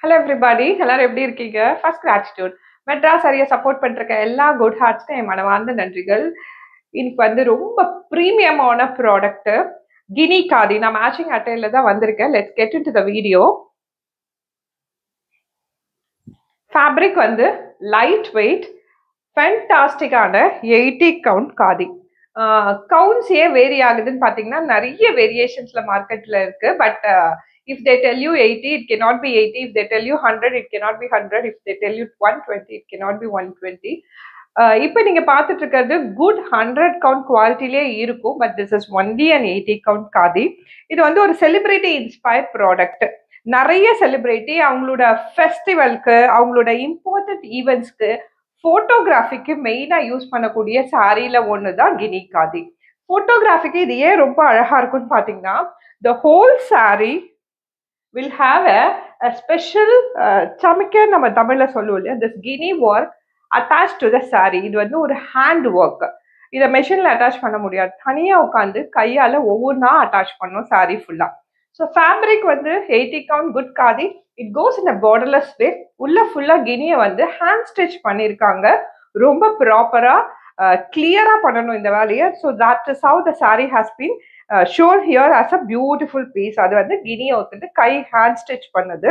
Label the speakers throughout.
Speaker 1: Hello everybody, எல்லாரும் எப்படி இருக்கீங்க? First gratitude. மெட்ராஸ் அரிய சப்போர்ட் பண்றக்க எல்லா குட் ஹார்ட்ஸ்க்கும் என் மனமார்ந்த நன்றிகள். இன்னைக்கு வந்து ரொம்ப ப்ரீமியமான ப்ராடக்ட் கினி காதி. நான் மேட்சிங் அட்டையில தான் வந்திருக்கேன். Let's get into the video. Fabric வந்து லைட் வெயிட் ஃபென்டாஸ்டிக்கான 80 கவுண்ட் காதி. கவுண்ட்ஸ் ஏன் வேரி ஆகுதுன்னு பார்த்தீங்கன்னா நிறைய வேரியேஷன்ஸ்ல மார்க்கெட்ல இருக்கு. But if they tell you 80, it cannot be 80. If they tell you 100, it cannot be 100. If they tell you 120, it cannot be 120. இப்போ நீங்க பார்த்துட்டு இருக்கிறது குட் 100 கவுண்ட் குவாலிட்டிலே இருக்கும். But this is only and 80 count khadi. இது வந்து ஒரு செலிபிரிட்டி இன்ஸ்பயர்ட் ப்ராடக்ட். நிறைய celebrity அவங்களோட ஃபெஸ்டிவலுக்கு, அவங்களோட இம்பார்ட்டன்ட் ஈவெண்ட்ஸ்க்கு, ஃபோட்டோகிராஃபிக்கு மெயினாக யூஸ் பண்ணக்கூடிய சாரியில் ஒன்று தான் கினி காதி. ஃபோட்டோகிராஃபிக்கு இது ஏன் ரொம்ப அழகாக இருக்குன்னு பார்த்தீங்கன்னா, the whole saree will have a special chamike நம்ம தமிழ்ல சொல்லுவோம் இல்லையா, this guinea work attached to the saree. இது வந்து ஒரு ஹேண்ட் ஒர்க். இதை மெஷின்ல அட்டாச் பண்ண முடியாது, தனியா உட்காந்து கையால ஒவ்வொன்றா அட்டாச் பண்ணும் saree ஃபுல்லா. ஸோ ஃபேப்ரிக் வந்து 80 count good khadi. It goes in a borderless way. உள்ள ஃபுல்லா கினியை வந்து ஹேண்ட் ஸ்டிச் பண்ணியிருக்காங்க. ரொம்ப ப்ராப்பரா கிளியரா பண்ணணும் இந்த வேலையை. So that is how the saree has been shown here as a beautiful piece. அது வந்து கினியை ஒத்துட்டு கை ஹேண்ட் ஸ்டிச் பண்ணது.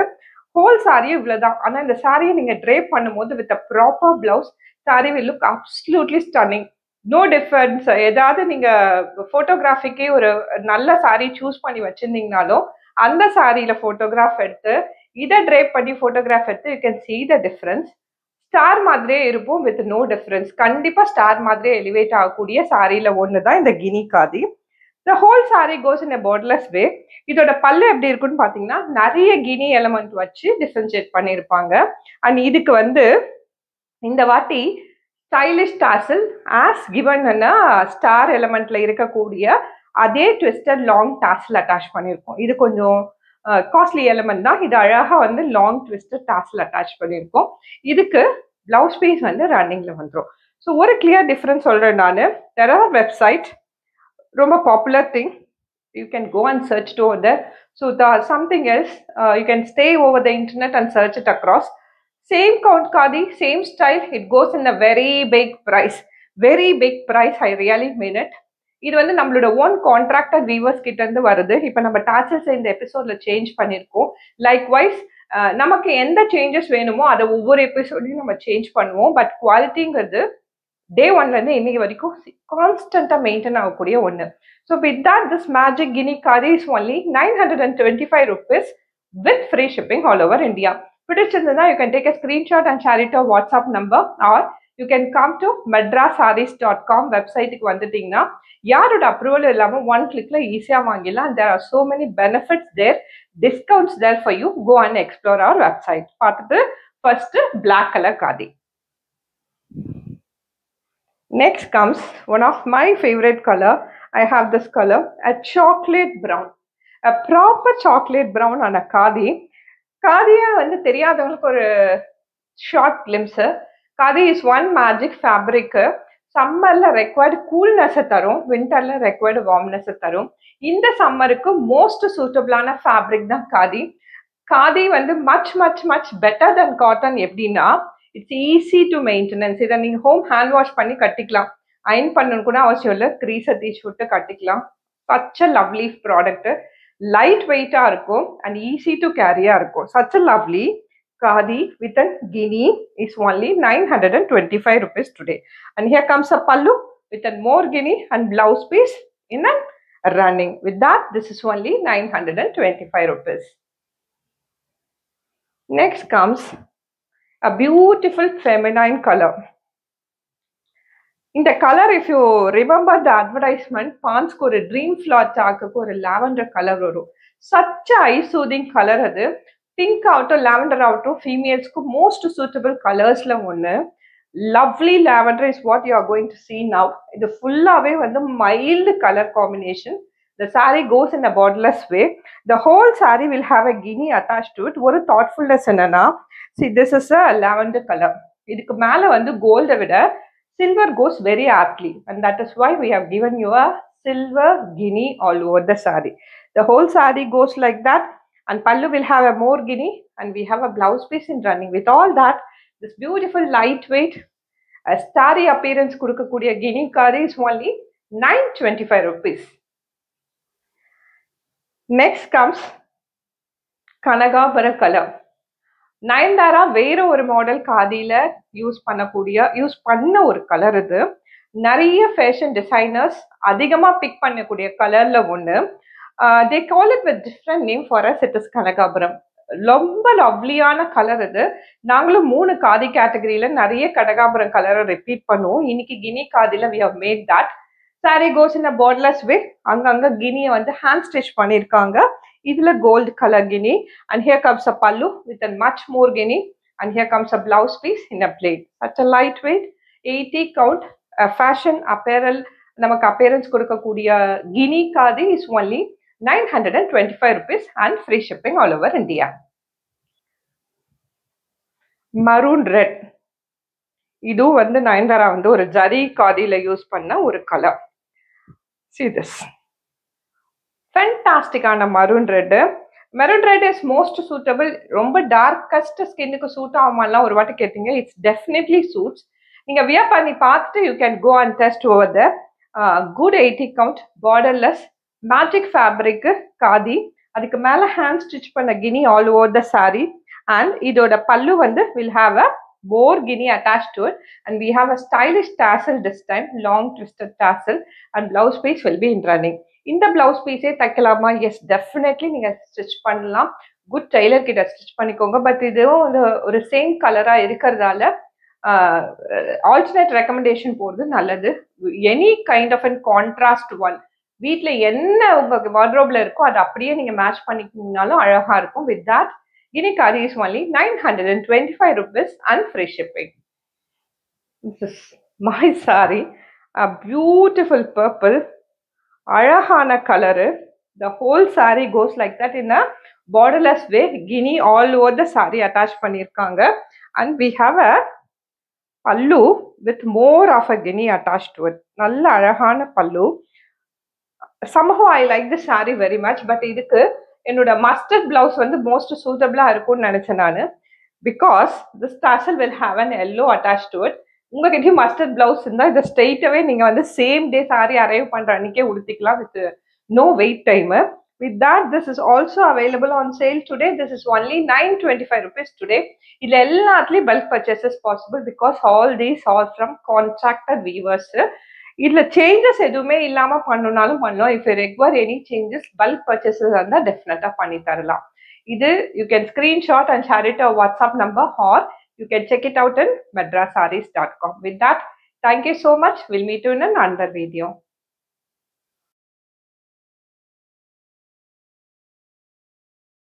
Speaker 1: ஹோல் சாரியும் இவ்வளவுதான். ஆனா இந்த சாரியை நீங்க ட்ரேப் பண்ணும்போது with a proper blouse sari will look absolutely stunning. No difference. ஏதாவது நீங்க போட்டோகிராஃபிக்கே ஒரு நல்ல சாரி சூஸ் பண்ணி வச்சிருந்தீங்கனாலும் அந்த சாரியில போட்டோகிராஃப் எடுத்து இதை ட்ரேப் பண்ணி போட்டோகிராஃப் எடுத்து you can see the difference. Star மாதிரியே இருப்போம் வித் நோ டிஃபரன்ஸ். கண்டிப்பா ஸ்டார் மாதிரியே எலிவேட் ஆகக்கூடிய சாரியில ஒண்ணுதான் இந்த Guinea khadi. The whole saree goes in a borderless way. இதோட பல்லு எப்படி இருக்குன்னு பாத்தீங்கன்னா நிறைய கினி எலமெண்ட் வச்சு டிஃபரன்ஷியேட் பண்ணியிருப்பாங்க. அண்ட் இதுக்கு வந்து இந்த வாட்டி stylish tassel as given star எலமெண்ட்ல இருக்கக்கூடிய அதே ட்விஸ்டட் லாங் டாசல் அட்டாச் பண்ணியிருக்கோம். இது கொஞ்சம் காஸ்ட்லி எலமெண்ட் தான். இது அழகா வந்து லாங் ட்விஸ்டட் டாசல் அட்டாச் பண்ணியிருக்கோம். இதுக்கு பிளவுஸ் பீஸ் வந்து ரன்னிங்ல வந்துடும். ஸோ ஒரு கிளியர் டிஃபரன்ஸ் சொல்றேன் நான். there are website ரொம்ப popular thing, you can go and search it over there. So the something else, you can stay over the internet and search it across. Same count khadi, same style, it goes in a very big price. Very big price, I really mean it. இது வந்து நம்மளோட own contractor viewers கிட்ட இருந்து வருது. இப்போ நம்ம டாச்சல்ஸ் இந்த எபிசோட்ல சேஞ்ச் பண்ணியிருக்கோம். லைக் வைஸ் நமக்கு எந்த சேஞ்சஸ் வேணுமோ அதை ஒவ்வொரு எபிசோட்லையும் நம்ம சேஞ்ச் பண்ணுவோம். பட் குவாலிட்டிங்கிறது டே ஒன்லேருந்து இன்னைக்கு வரைக்கும் கான்ஸ்டன்டாக மெயின்டைன் ஆகக்கூடிய ஒன்று. So with that this magic Guinea khadi is only 925 rupees with free shipping all over India. பிடிச்சிருந்ததுன்னா you can take a screenshot and share it WhatsApp number are you can come to madrasarees.com வெப்சைட்டுக்கு வந்துட்டீங்கன்னா யாரோட approval இல்லாமல் one கிளிக்ல ஈஸியாக வாங்கிடலாம். There are so many benefits there, discounts there for you. Go and explore our website. பார்த்துட்டு first black colour khadi. Next comes one of my favorite color. I have this color, a chocolate brown, a proper chocolate brown on a khadi. Khadiya வந்து தெரியாதவங்களுக்கு ஒரு short glimpse. khadi is one magic fabric. சம்மர்ல required coolness தரும், விண்டர்ல required warmness தரும். இந்த சம்மருக்கு most சூட்டபிளான fabric தான் khadi. khadi வந்து மச் மச் மச் பெட்டர் தென் காட்டன். எப்படின்னா இட்ஸ் ஈஸி டு மெயின்டெனன்ஸ். இதை நீங்கள் ஹோம் ஹேண்ட் வாஷ் பண்ணி கட்டிக்கலாம். அயன் பண்ணணும் கூட அவசியம் இல்லை, க்ரீஸை தீச்சு விட்டு கட்டிக்கலாம். Such a lovely product. Light வெயிட்டாக இருக்கும் அண்ட் ஈஸி டு கேரியாக இருக்கும். Such a lovely khadi with a guinea is only 925 rupees today. And here comes a pallu with a more guinea and blouse piece in a running. With that, this is only 925 rupees. Next comes a beautiful feminine color. In the color, if you remember the advertisement, Pond's ஒரு dream flower dog ஒரு lavender colour வரும். such a eye soothing color. அது pink ஆகட்டும் lavender ஆகட்டும் ஃபீமேல்ஸ்க்கு most suitable கலர்ஸ்ல ஒன்று. Lovely lavender is what you are going to see now. இது ஃபுல்லாவே வந்து mild colour combination. The saree goes in a borderless way. The whole saree will have a guinea attached to it. ஒரு thoughtfulness என்னன்னா, see this is a lavender color. இதுக்கு மேல வந்து கோல்டை விட silver goes very aptly, and that is why we have given you a silver guinea all over the saree. The whole saree goes like that. and pallu will have a more guinea, and we have a blouse piece in running. With all that, this beautiful lightweight starry appearance kudukkakoodiya guinea khadi is only 925 rupees. Next comes Kanagabara color. Nayanthara வேற ஒரு model காதியில use பண்ண ஒரு colour இது. நிறைய fashion designers அதிகமா big பண்ணக்கூடிய கலர்ல ஒண்ணு. They call it with different name for us, it is Kanakapuram. ரொம்ப லவ்லியான கலர் இது. நாங்களும் 3 காதி கேட்டகரியில நிறைய கனகாபுரம் கலரை ரிப்பீட் பண்ணுவோம். இன்னைக்கு Guinea காதில we have made that. Saree goes in a borderless way. அங்கங்க கினியை வந்து ஹேண்ட் ஸ்டிச் பண்ணியிருக்காங்க. இதுல gold color guinea, and here comes a pallu with a much more guinea, and here comes a blouse piece in a plaid. Such a lightweight 80 count fashion apparel namak appearance kodukkakoodiya guinea khadi is only 925 rupees and free shipping all over India. Maroon red. Idu vandu Nayanthara vandu oru jari khadila use panna oru color. See this. Fantastic ஆன maroon red. Maroon red is most suitable. ரொம்ப darkest skinக்கு suit ஆகுமாலாம் ஒரு வாட்டி கேட்டீங்க. It's definitely suits. நீங்க wear பண்ணி பார்த்துட்டு you can go and test over there. Good 80 count borderless magic fabric khadi. அதுக்கு மேல hand stitch பண்ண guinea all over the saree, and இதோட பல்லு வந்து will have a more guinea attached to it, and we have a stylish tassel this time, long twisted tassel, and blouse piece will be in running. இந்த blouse பீஸே தைக்கலாமா? Yes, definitely நீங்க stitch பண்ணலாம். Good tailor கிட்ட stitch பண்ணிக்கோங்க. But இதுவும் ஒரு same கலரா இருக்கிறதால ஆல்டர்னேட் ரெக்கமெண்டேஷன் போறது நல்லது. Any kind of an contrast one, வீட்டில் என்ன உங்க வார்ட்ரோப்ல இருக்கோ அதை அப்படியே நீங்க மேட்ச் பண்ணிக்கிங்கனாலும் அழகா இருக்கும். With that Guinea khadi is only 925 rupees and free shipping. This is my saree, a beautiful purple. அழகான colour. The whole saree goes like that in a borderless way. Guinea all over the saree attach பண்ணிருக்காங்க. And we have a pallu with more of a guinea attached to it. நல்ல அழகான பல்லு. Somehow I like this saree very much. But இதுக்கு என்னோட mustard blouse வந்து most சூட்டபிளா இருக்கும்னு நினைச்சேன் நான். Because this tassel will have an yellow attached to it. உங்ககிட்டயும் மஸ்டர்ட் பிளவுஸ் இருந்தா இதை ஸ்ட்ரெயிட்டாவே நீங்க வந்து சேம் டே சாரி அரைவ் பண்ற அன்னைக்கே உடுத்திக்கலாம் with no wait time. With that this is also available on sale today. This is only 925 rupees today. இதுல எல்லாத்துலயும் bulk purchases possible because all these are from contracted weavers. இதுல changes எதுவுமே இல்லாம பண்ணணும்னாலும் பண்ணலாம். If you require any changes bulk purchases இருந்தா டெஃபினட்டா பண்ணி தரலாம். இது you can screenshot and share it our WhatsApp number, or you can check it out in madrasarees.com. With that, thank you so much. We'll meet you in another video.